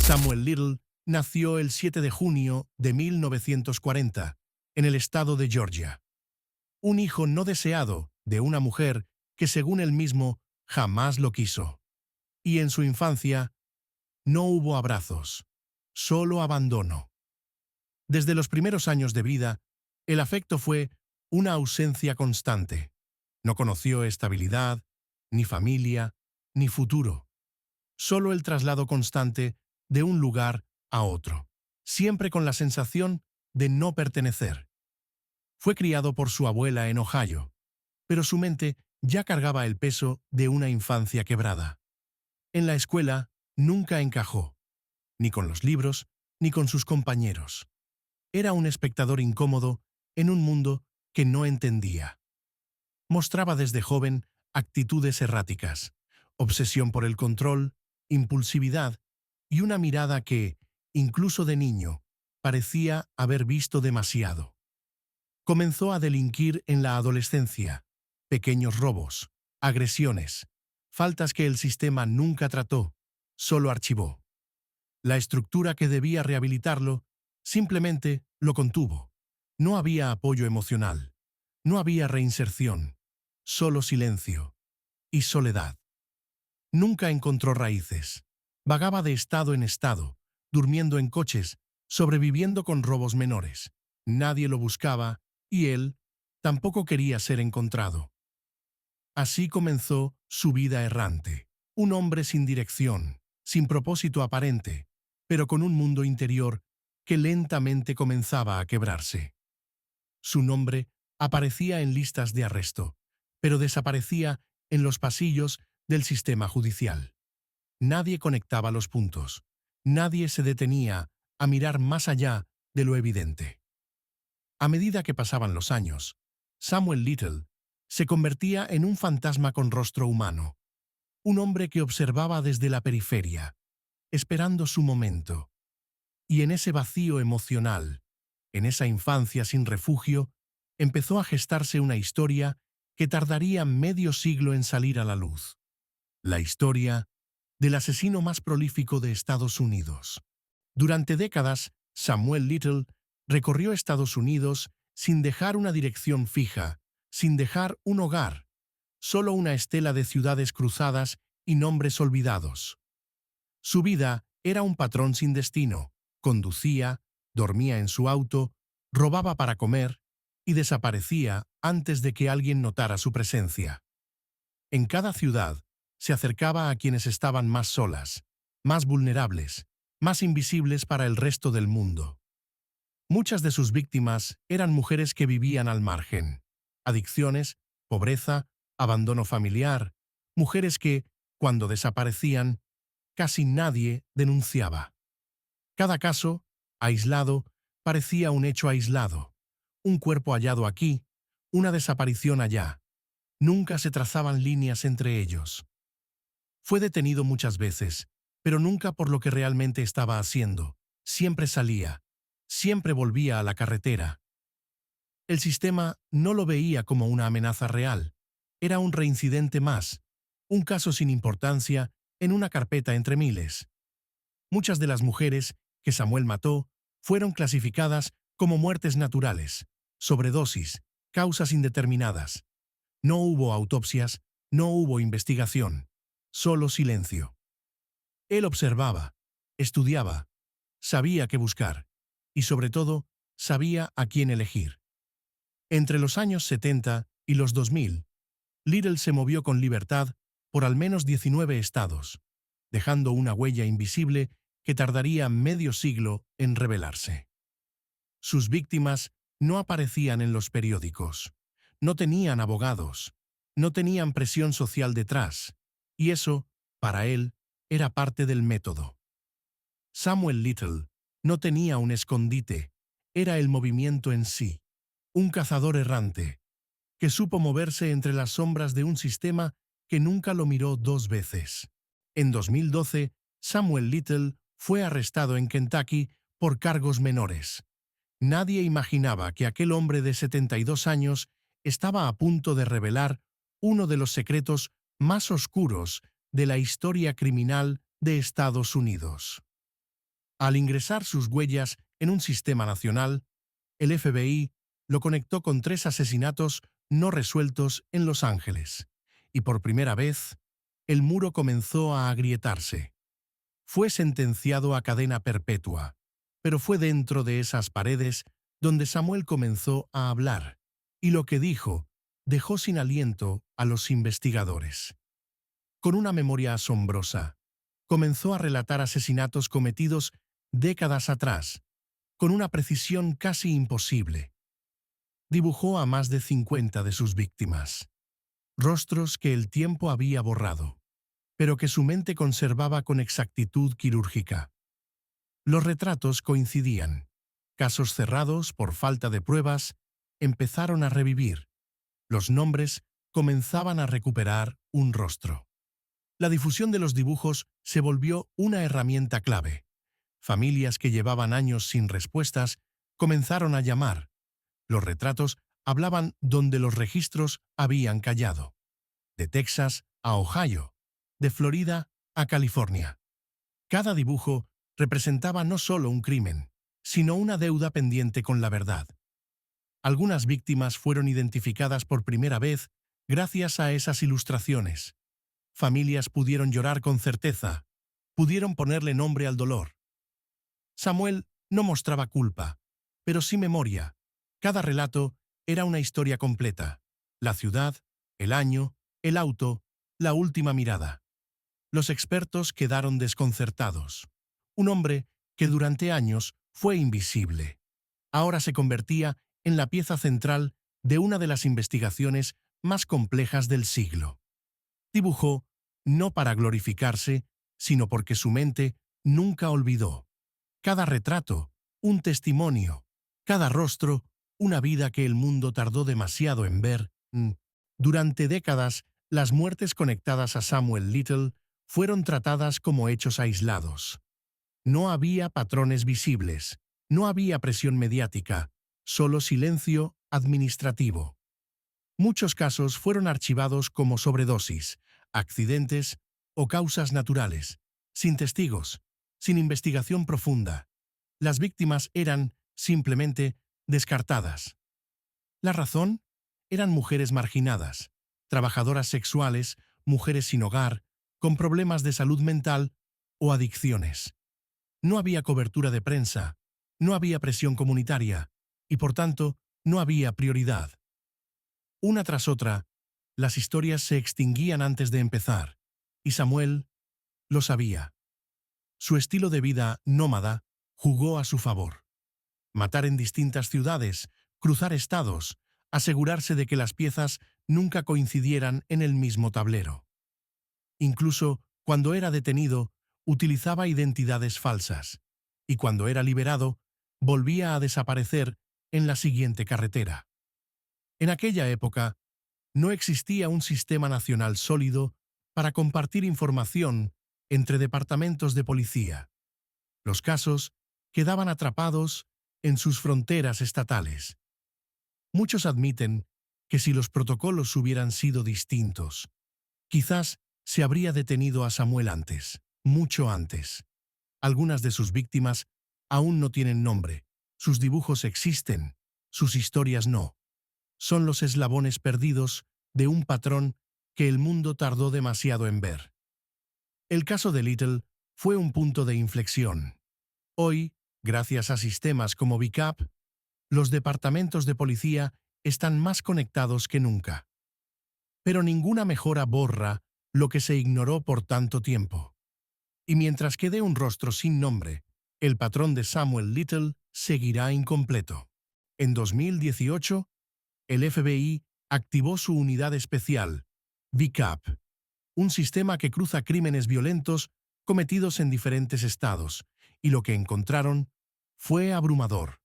Samuel Little nació el 7 de junio de 1940 en el estado de Georgia. Un hijo no deseado de una mujer que, según él mismo, jamás lo quiso. Y en su infancia no hubo abrazos, solo abandono. Desde los primeros años de vida, el afecto fue una ausencia constante. No conoció estabilidad, ni familia, ni futuro. Solo el traslado constante de un lugar a otro, siempre con la sensación de no pertenecer. Fue criado por su abuela en Ohio, pero su mente ya cargaba el peso de una infancia quebrada. En la escuela nunca encajó, ni con los libros, ni con sus compañeros. Era un espectador incómodo en un mundo que no entendía. Mostraba desde joven actitudes erráticas, obsesión por el control, impulsividad y una mirada que, incluso de niño, parecía haber visto demasiado. Comenzó a delinquir en la adolescencia, pequeños robos, agresiones, faltas que el sistema nunca trató, solo archivó. La estructura que debía rehabilitarlo simplemente lo contuvo. No había apoyo emocional, no había reinserción, solo silencio y soledad. Nunca encontró raíces. Vagaba de estado en estado, durmiendo en coches, sobreviviendo con robos menores. Nadie lo buscaba y él tampoco quería ser encontrado. Así comenzó su vida errante. Un hombre sin dirección, sin propósito aparente, pero con un mundo interior que lentamente comenzaba a quebrarse. Su nombre aparecía en listas de arresto, pero desaparecía en los pasillos del sistema judicial. Nadie conectaba los puntos. Nadie se detenía a mirar más allá de lo evidente. A medida que pasaban los años, Samuel Little se convertía en un fantasma con rostro humano, un hombre que observaba desde la periferia, esperando su momento. Y en ese vacío emocional, en esa infancia sin refugio, empezó a gestarse una historia que tardaría medio siglo en salir a la luz. La historia del asesino más prolífico de Estados Unidos. Durante décadas, Samuel Little recorrió Estados Unidos sin dejar una dirección fija, sin dejar un hogar, solo una estela de ciudades cruzadas y nombres olvidados. Su vida era un patrón sin destino. Conducía, dormía en su auto, robaba para comer y desaparecía antes de que alguien notara su presencia. En cada ciudad, se acercaba a quienes estaban más solas, más vulnerables, más invisibles para el resto del mundo. Muchas de sus víctimas eran mujeres que vivían al margen. Adicciones, pobreza, abandono familiar, mujeres que, cuando desaparecían, casi nadie denunciaba. Cada caso, aislado, parecía un hecho aislado. Un cuerpo hallado aquí, una desaparición allá. Nunca se trazaban líneas entre ellos. Fue detenido muchas veces, pero nunca por lo que realmente estaba haciendo. Siempre salía, siempre volvía a la carretera. El sistema no lo veía como una amenaza real. Era un reincidente más, un caso sin importancia en una carpeta entre miles. Muchas de las mujeres que Samuel mató fueron clasificadas como muertes naturales, sobredosis, causas indeterminadas. No hubo autopsias, no hubo investigación, solo silencio. Él observaba, estudiaba, sabía qué buscar y, sobre todo, sabía a quién elegir. Entre los años 70 y los 2000, Little se movió con libertad por al menos 19 estados, dejando una huella invisible que tardaría medio siglo en revelarse. Sus víctimas no aparecían en los periódicos, no tenían abogados, no tenían presión social detrás, y eso, para él, era parte del método. Samuel Little no tenía un escondite, era el movimiento en sí, un cazador errante, que supo moverse entre las sombras de un sistema que nunca lo miró dos veces. En 2012, Samuel Little fue arrestado en Kentucky por cargos menores. Nadie imaginaba que aquel hombre de 72 años estaba a punto de revelar uno de los secretos más oscuros de la historia criminal de Estados Unidos. Al ingresar sus huellas en un sistema nacional, el FBI lo conectó con 3 asesinatos no resueltos en Los Ángeles. Y por primera vez, el muro comenzó a agrietarse. Fue sentenciado a cadena perpetua, pero fue dentro de esas paredes donde Samuel comenzó a hablar, y lo que dijo dejó sin aliento a los investigadores. Con una memoria asombrosa, comenzó a relatar asesinatos cometidos décadas atrás, con una precisión casi imposible. Dibujó a más de 50 de sus víctimas, rostros que el tiempo había borrado, pero que su mente conservaba con exactitud quirúrgica. Los retratos coincidían. Casos cerrados por falta de pruebas empezaron a revivir. Los nombres comenzaban a recuperar un rostro. La difusión de los dibujos se volvió una herramienta clave. Familias que llevaban años sin respuestas comenzaron a llamar. Los retratos hablaban donde los registros habían callado. De Texas a Ohio, de Florida a California. Cada dibujo representaba no solo un crimen, sino una deuda pendiente con la verdad. Algunas víctimas fueron identificadas por primera vez gracias a esas ilustraciones. Familias pudieron llorar con certeza, pudieron ponerle nombre al dolor. Samuel no mostraba culpa, pero sí memoria. Cada relato era una historia completa. La ciudad, el año, el auto, la última mirada. Los expertos quedaron desconcertados. Un hombre que durante años fue invisible. Ahora se convertía en la pieza central de una de las investigaciones más complejas del siglo. Dibujó no para glorificarse, sino porque su mente nunca olvidó. Cada retrato, un testimonio. Cada rostro, una vida que el mundo tardó demasiado en ver. Durante décadas, las muertes conectadas a Samuel Little fueron tratadas como hechos aislados. No había patrones visibles, no había presión mediática, solo silencio administrativo. Muchos casos fueron archivados como sobredosis, accidentes o causas naturales, sin testigos, sin investigación profunda. Las víctimas eran, simplemente, descartadas. La razón: eran mujeres marginadas, trabajadoras sexuales, mujeres sin hogar, con problemas de salud mental o adicciones. No había cobertura de prensa, no había presión comunitaria y, por tanto, no había prioridad. Una tras otra, las historias se extinguían antes de empezar, y Samuel lo sabía. Su estilo de vida nómada jugó a su favor. Matar en distintas ciudades, cruzar estados, asegurarse de que las piezas nunca coincidieran en el mismo tablero. Incluso cuando era detenido, utilizaba identidades falsas, y cuando era liberado, volvía a desaparecer en la siguiente carretera. En aquella época, no existía un sistema nacional sólido para compartir información entre departamentos de policía. Los casos quedaban atrapados en sus fronteras estatales. Muchos admiten que si los protocolos hubieran sido distintos, quizás se habría detenido a Samuel antes, mucho antes. Algunas de sus víctimas aún no tienen nombre, sus dibujos existen, sus historias no. Son los eslabones perdidos de un patrón que el mundo tardó demasiado en ver. El caso de Little fue un punto de inflexión. Hoy, gracias a sistemas como VCAP, los departamentos de policía están más conectados que nunca. Pero ninguna mejora borra lo que se ignoró por tanto tiempo. Y mientras quede un rostro sin nombre, el patrón de Samuel Little seguirá incompleto. En 2018, el FBI activó su unidad especial, VCAP, un sistema que cruza crímenes violentos cometidos en diferentes estados, y lo que encontraron fue abrumador.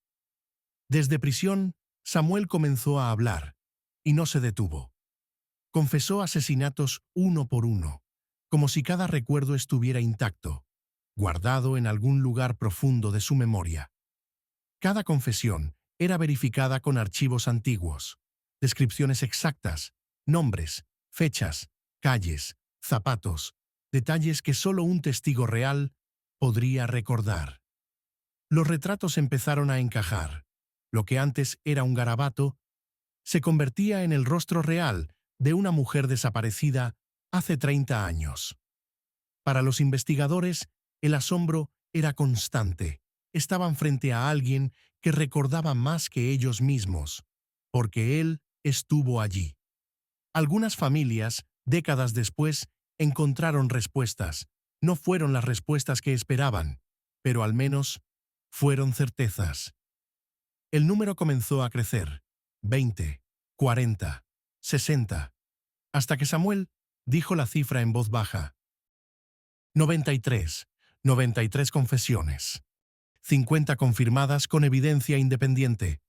Desde prisión, Samuel comenzó a hablar, y no se detuvo. Confesó asesinatos uno por uno, como si cada recuerdo estuviera intacto, guardado en algún lugar profundo de su memoria. Cada confesión era verificada con archivos antiguos, descripciones exactas, nombres, fechas, calles, zapatos, detalles que solo un testigo real podría recordar. Los retratos empezaron a encajar. Lo que antes era un garabato se convertía en el rostro real de una mujer desaparecida hace 30 años. Para los investigadores, el asombro era constante. Estaban frente a alguien que recordaba más que ellos mismos, porque él estuvo allí. Algunas familias, décadas después, encontraron respuestas. No fueron las respuestas que esperaban, pero al menos fueron certezas. El número comenzó a crecer. 20, 40, 60, hasta que Samuel dijo la cifra en voz baja. 93, 93 confesiones. 50 confirmadas con evidencia independiente.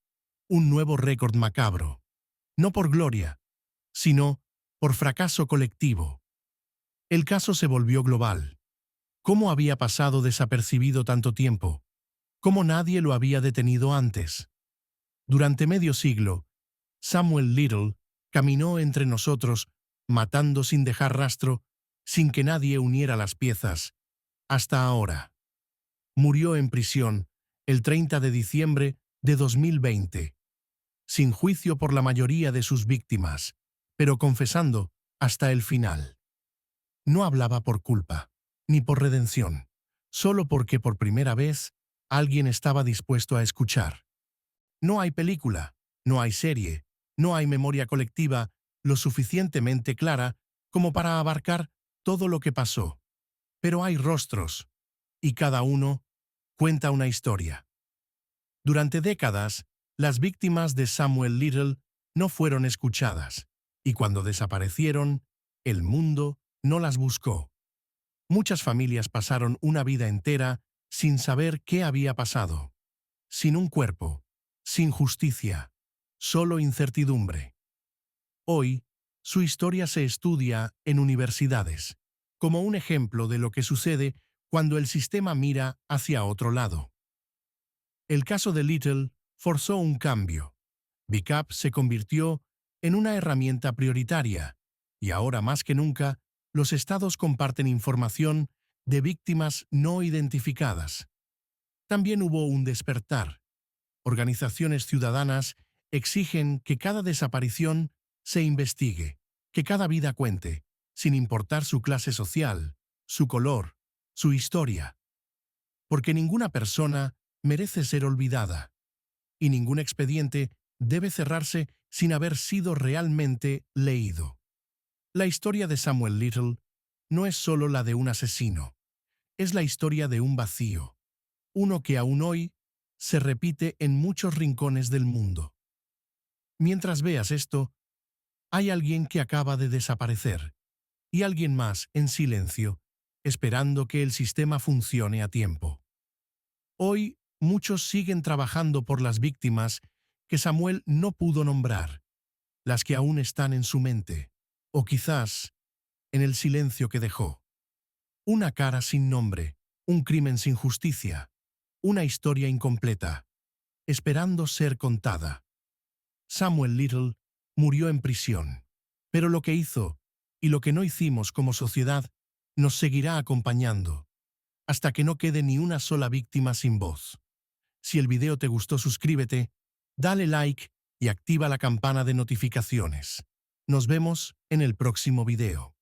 Un nuevo récord macabro. No por gloria, sino por fracaso colectivo. El caso se volvió global. ¿Cómo había pasado desapercibido tanto tiempo? ¿Cómo nadie lo había detenido antes? Durante medio siglo, Samuel Little caminó entre nosotros, matando sin dejar rastro, sin que nadie uniera las piezas, hasta ahora. Murió en prisión el 30 de diciembre de 2020, sin juicio por la mayoría de sus víctimas, pero confesando hasta el final. No hablaba por culpa, ni por redención, solo porque por primera vez alguien estaba dispuesto a escuchar. No hay película, no hay serie, no hay memoria colectiva lo suficientemente clara como para abarcar todo lo que pasó. Pero hay rostros, y cada uno cuenta una historia. Durante décadas, las víctimas de Samuel Little no fueron escuchadas, y cuando desaparecieron, el mundo no las buscó. Muchas familias pasaron una vida entera sin saber qué había pasado. Sin un cuerpo, sin justicia, solo incertidumbre. Hoy, su historia se estudia en universidades, como un ejemplo de lo que sucede cuando el sistema mira hacia otro lado. El caso de Little forzó un cambio. BICAP se convirtió en una herramienta prioritaria, y ahora más que nunca, los estados comparten información de víctimas no identificadas. También hubo un despertar. Organizaciones ciudadanas exigen que cada desaparición se investigue, que cada vida cuente, sin importar su clase social, su color, su historia. Porque ninguna persona merece ser olvidada, y ningún expediente debe cerrarse sin haber sido realmente leído. La historia de Samuel Little no es solo la de un asesino, es la historia de un vacío, uno que aún hoy se repite en muchos rincones del mundo. Mientras veas esto, hay alguien que acaba de desaparecer, y alguien más en silencio, esperando que el sistema funcione a tiempo. Hoy, muchos siguen trabajando por las víctimas que Samuel no pudo nombrar, las que aún están en su mente, o quizás en el silencio que dejó. Una cara sin nombre, un crimen sin justicia, una historia incompleta, esperando ser contada. Samuel Little murió en prisión, pero lo que hizo y lo que no hicimos como sociedad nos seguirá acompañando, hasta que no quede ni una sola víctima sin voz. Si el video te gustó, suscríbete, dale like y activa la campana de notificaciones. Nos vemos en el próximo video.